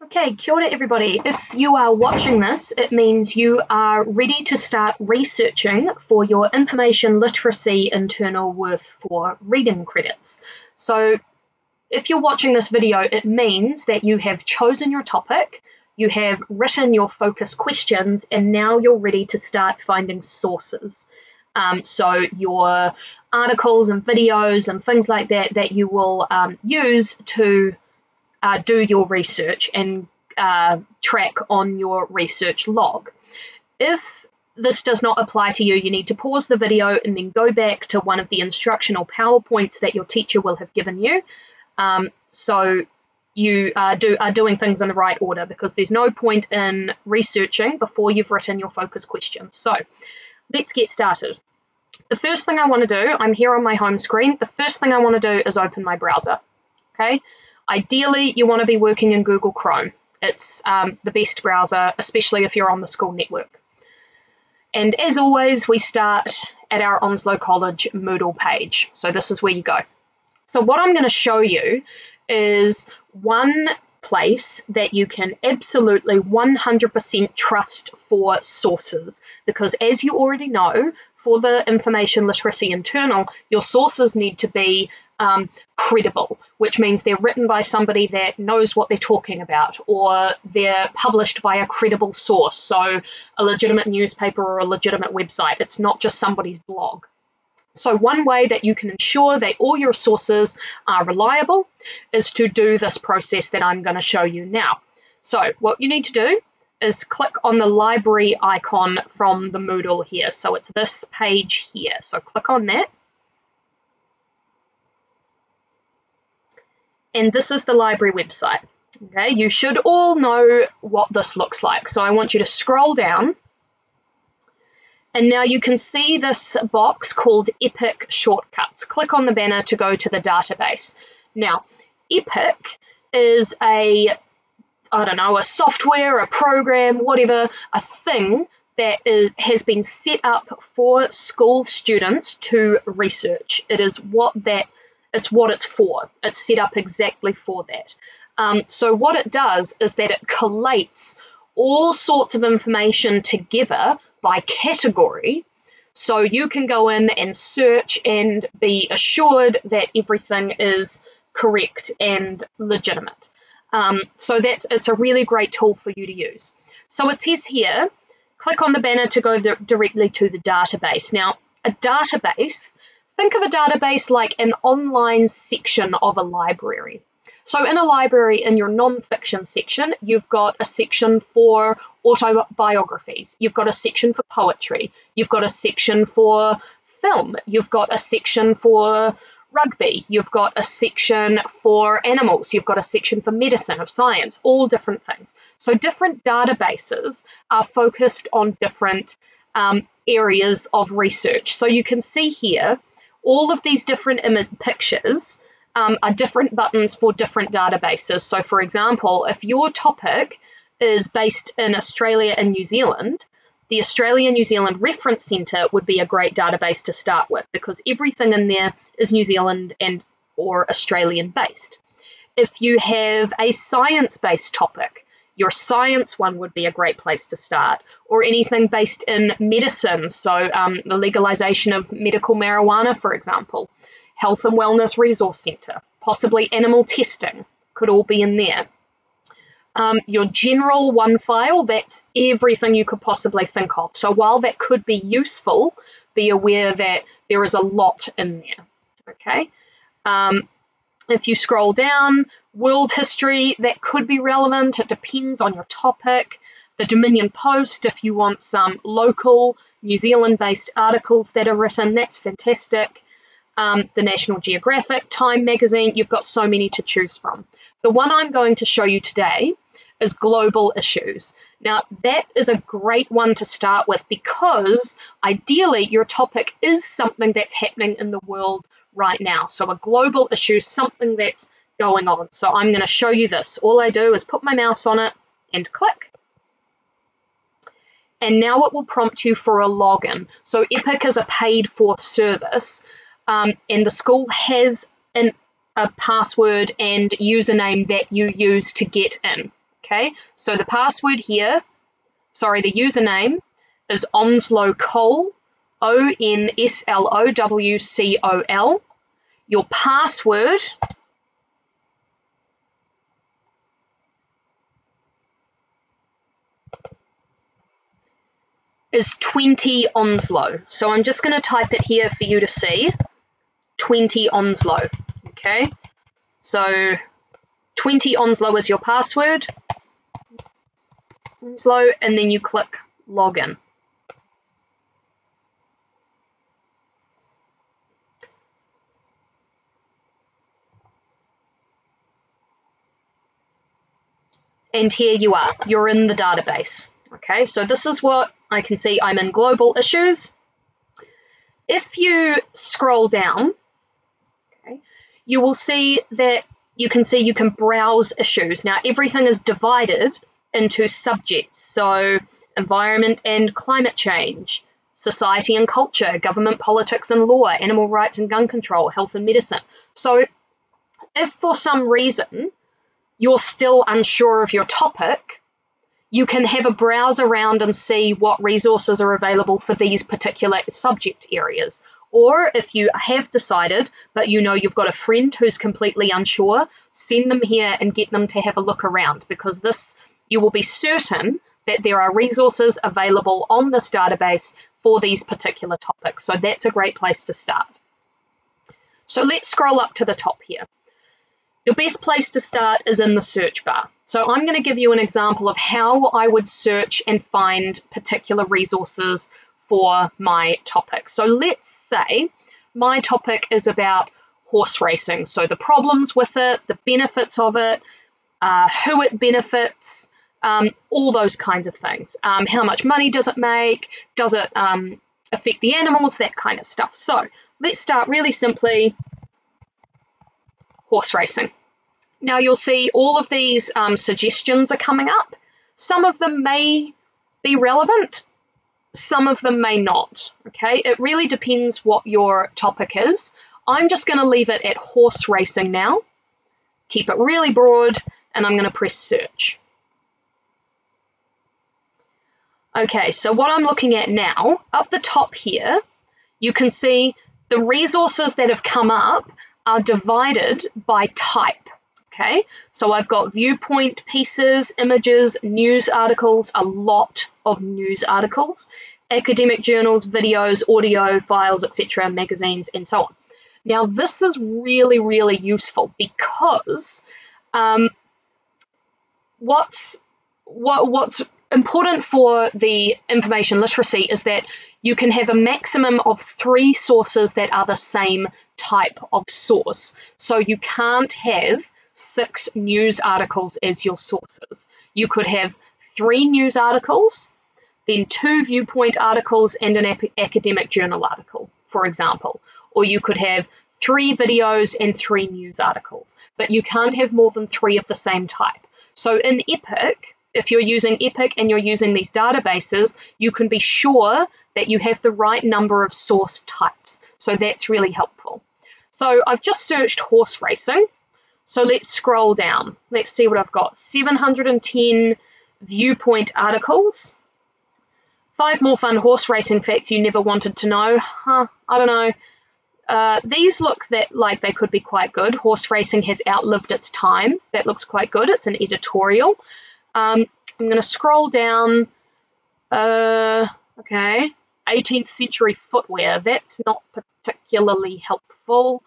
Okay, kia ora everybody. If you are watching this, it means you are ready to start researching for your information literacy internal worth for reading credits. So if you're watching this video, it means that you have chosen your topic, you have written your focus questions, and now you're ready to start finding sources. So your articles and videos and things like that that you will use to do your research and track on your research log. If this does not apply to you, you need to pause the video and then go back to one of the instructional PowerPoints that your teacher will have given you. So you are doing things in the right order, because there's no point in researching before you've written your focus questions. So let's get started. The first thing I want to do, I'm here on my home screen, the first thing I want to do is open my browser. Okay. Ideally, you want to be working in Google Chrome. It's the best browser, especially if you're on the school network. And as always, we start at our Onslow College Moodle page. So this is where you go. So what I'm going to show you is one place that you can absolutely 100% trust for sources, because as you already know, for the information literacy internal, your sources need to be credible, which means they're written by somebody that knows what they're talking about, or they're published by a credible source, so a legitimate newspaper or a legitimate website. It's not just somebody's blog. So one way that you can ensure that all your sources are reliable is to do this process that I'm going to show you now. So what you need to do is click on the library icon from the Moodle here. So it's this page here. So click on that. And this is the library website. Okay, you should all know what this looks like. So I want you to scroll down. And now you can see this box called Epic Shortcuts. Click on the banner to go to the database. Now, Epic is a software, a program, whatever, a thing that has been set up for school students to research. It's what it's for. It's set up exactly for that. So what it does is that it collates all sorts of information together by category, so you can go in and search and be assured that everything is correct and legitimate. So it's a really great tool for you to use. So it says here, click on the banner to go directly to the database. Now, a database, think of a database like an online section of a library. So in a library, in your non-fiction section, you've got a section for autobiographies, you've got a section for poetry, you've got a section for film, you've got a section for rugby, you've got a section for animals, you've got a section for medicine, of science, all different things. So different databases are focused on different areas of research. So you can see here, all of these different pictures are different buttons for different databases. So for example, if your topic is based in Australia and New Zealand, the Australia-New Zealand Reference Centre would be a great database to start with, because everything in there is New Zealand and or Australian based. If you have a science-based topic, your science one would be a great place to start, or anything based in medicine, so the legalization of medical marijuana, for example. Health and Wellness Resource Centre, possibly animal testing, could all be in there. Your general one file, that's everything you could possibly think of. So while that could be useful, be aware that there is a lot in there. Okay. If you scroll down, world history, that could be relevant. It depends on your topic. The Dominion Post, if you want some local New Zealand-based articles that are written, that's fantastic. The National Geographic, Time magazine, you've got so many to choose from. The one I'm going to show you today is global issues. Now, that is a great one to start with, because ideally your topic is something that's happening in the world right now. So a global issue, something that's going on. So I'm going to show you this. All I do is put my mouse on it and click. And now it will prompt you for a login. So Epic is a paid for service. And the school has a password and username that you use to get in. Okay, so the password here, the username is onslowcol, ONSLOWCOL. Your password is 20 Onslow. So I'm just going to type it here for you to see. 20 Onslow. Okay, so 20 Onslow is your password. Onslow, and then you click login. And here you are, you're in the database. Okay, so this is what I can see. I'm in global issues. If you scroll down, okay, you will see that you can browse issues. Now, everything is divided into subjects. So environment and climate change, society and culture, government, politics and law, animal rights and gun control, health and medicine. So if for some reason you're still unsure of your topic, you can have a browse around and see what resources are available for these particular subject areas. Or if you have decided, but you know you've got a friend who's completely unsure, send them here and get them to have a look around, because you will be certain that there are resources available on this database for these particular topics. So that's a great place to start. So let's scroll up to the top here. Your best place to start is in the search bar. So I'm going to give you an example of how I would search and find particular resources for my topic. So let's say my topic is about horse racing. So the problems with it, the benefits of it, who it benefits, all those kinds of things. How much money does it make? Does it affect the animals? That kind of stuff. So let's start really simply. Horse racing. Now you'll see all of these suggestions are coming up. Some of them may be relevant, some of them may not. Okay, it really depends what your topic is. I'm just going to leave it at horse racing now, keep it really broad, and I'm going to press search. Okay, so what I'm looking at now, up the top here, you can see the resources that have come up are divided by type. Okay, so I've got viewpoint pieces, images, news articles, a lot of news articles, academic journals, videos, audio files, etc., magazines, and so on. Now, this is really, really useful because what's important for the information literacy is that you can have a maximum of 3 sources that are the same type of source. So you can't have 6 news articles as your sources. You could have 3 news articles, then 2 viewpoint articles and an academic journal article, for example. Or you could have 3 videos and 3 news articles, but you can't have more than 3 of the same type. So in EPIC, if you're using EPIC and you're using these databases, you can be sure that you have the right number of source types. So that's really helpful. So I've just searched horse racing. So let's scroll down. Let's see what I've got. 710 viewpoint articles. 5 more fun horse racing facts you never wanted to know. I don't know. These look like they could be quite good. Horse racing has outlived its time. That looks quite good. It's an editorial. I'm going to scroll down. Okay. 18th century footwear. That's not particularly helpful.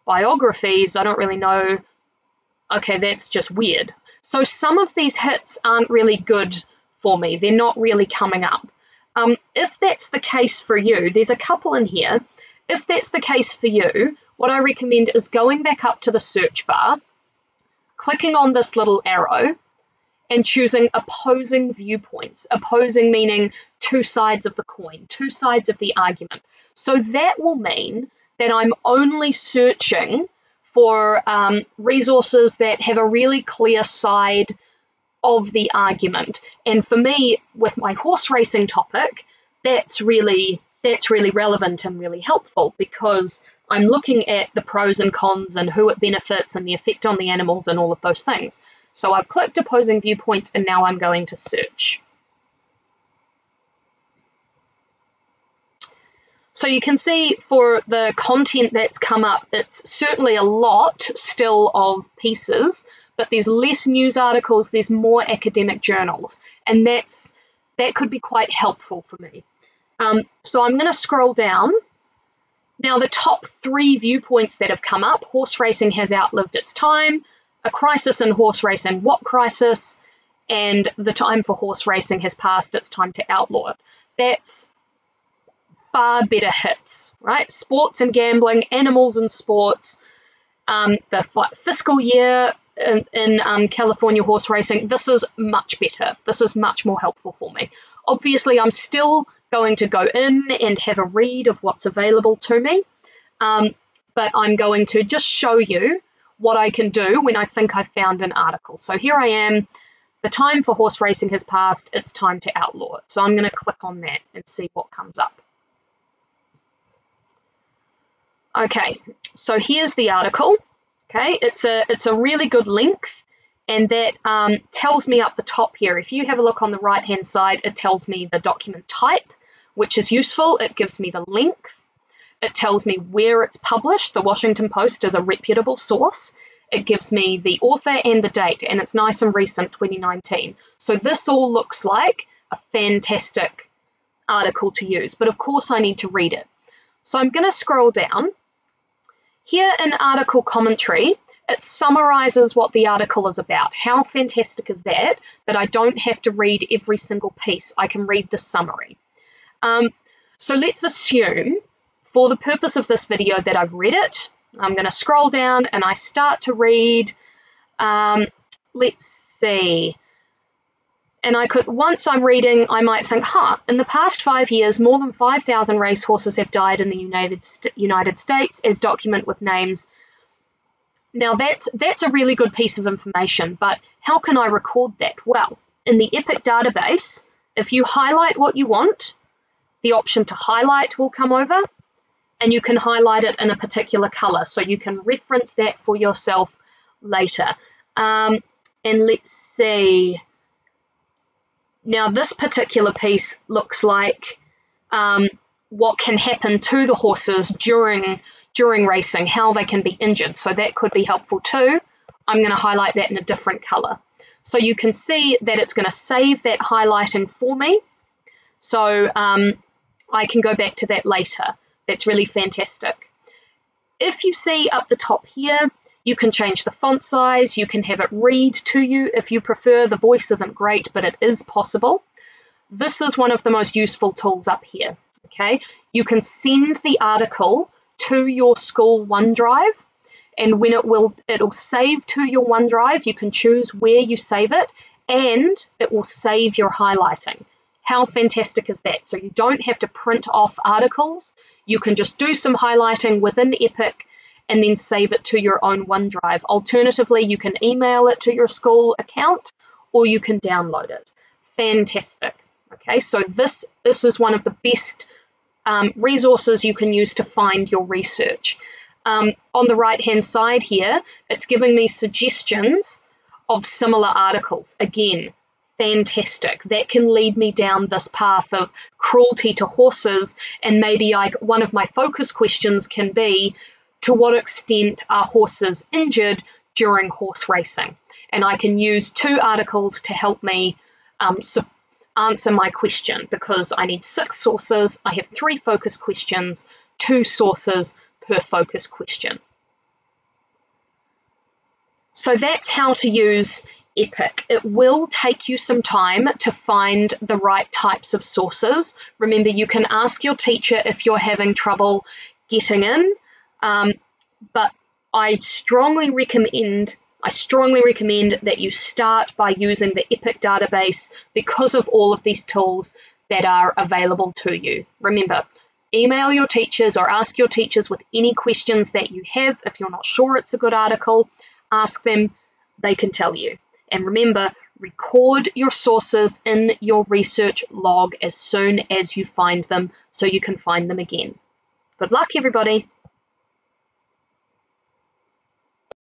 Biographies, I don't really know. Okay, that's just weird. So some of these hits aren't really good for me. They're not really coming up. If that's the case for you, there's a couple in here. If that's the case for you, what I recommend is going back up to the search bar, clicking on this little arrow, and choosing opposing viewpoints. Opposing meaning 2 sides of the coin, 2 sides of the argument. So that will mean that I'm only searching for resources that have a really clear side of the argument. And for me, with my horse racing topic, that's really relevant and really helpful, because I'm looking at the pros and cons and who it benefits and the effect on the animals and all of those things. So I've clicked opposing viewpoints and now I'm going to search. So you can see for the content that's come up, it's certainly a lot still of pieces, but there's less news articles, there's more academic journals, and that could be quite helpful for me. So I'm going to scroll down. Now the top 3 viewpoints that have come up: horse racing has outlived its time, a crisis in horse racing, what crisis, and the time for horse racing has passed, it's time to outlaw it. That's far better hits, right? Sports and gambling, animals and sports, the fiscal year in California horse racing, this is much better. This is much more helpful for me. Obviously, I'm still going to go in and have a read of what's available to me, but I'm going to just show you what I can do when I think I've found an article. So here I am. The time for horse racing has passed. It's time to outlaw it. So I'm going to click on that and see what comes up. Okay, so here's the article. Okay, it's a really good length, and that tells me up the top here. If you have a look on the right-hand side, it tells me the document type, which is useful. It gives me the length. It tells me where it's published. The Washington Post is a reputable source. It gives me the author and the date, and it's nice and recent, 2019. So this all looks like a fantastic article to use, but of course I need to read it. So I'm going to scroll down. Here in article commentary, it summarizes what the article is about. How fantastic is that, that I don't have to read every single piece. I can read the summary. So let's assume, for the purpose of this video, that I've read it. I'm going to scroll down and I start to read. Let's see. And once I'm reading, I might think, in the past 5 years, more than 5,000 racehorses have died in the United States, as documented with names. Now, that's a really good piece of information, but how can I record that? Well, in the EPIC database, if you highlight what you want, the option to highlight will come over, and you can highlight it in a particular color, so you can reference that for yourself later. And let's see. Now, this particular piece looks like what can happen to the horses during racing, how they can be injured. So that could be helpful too. I'm going to highlight that in a different color. So you can see that it's going to save that highlighting for me. So I can go back to that later. That's really fantastic. If you see up the top here, you can change the font size, you can have it read to you if you prefer. The voice isn't great, but it is possible. This is one of the most useful tools up here, okay? You can send the article to your school OneDrive, and when it'll save to your OneDrive, you can choose where you save it, and it will save your highlighting. How fantastic is that? So you don't have to print off articles. You can just do some highlighting within EPIC and then save it to your own OneDrive. Alternatively, you can email it to your school account, or you can download it. Fantastic. Okay, so this is one of the best resources you can use to find your research. On the right-hand side here, it's giving me suggestions of similar articles. Again, fantastic. That can lead me down this path of cruelty to horses, and maybe one of my focus questions can be, to what extent are horses injured during horse racing? And I can use 2 articles to help me answer my question, because I need 6 sources. I have 3 focus questions, 2 sources per focus question. So that's how to use EPIC. It will take you some time to find the right types of sources. Remember, you can ask your teacher if you're having trouble getting in. But I strongly recommend that you start by using the EPIC database because of all of these tools that are available to you. Remember, email your teachers or ask your teachers with any questions that you have. If you're not sure it's a good article, ask them, they can tell you. And remember, record your sources in your research log as soon as you find them so you can find them again. Good luck, everybody.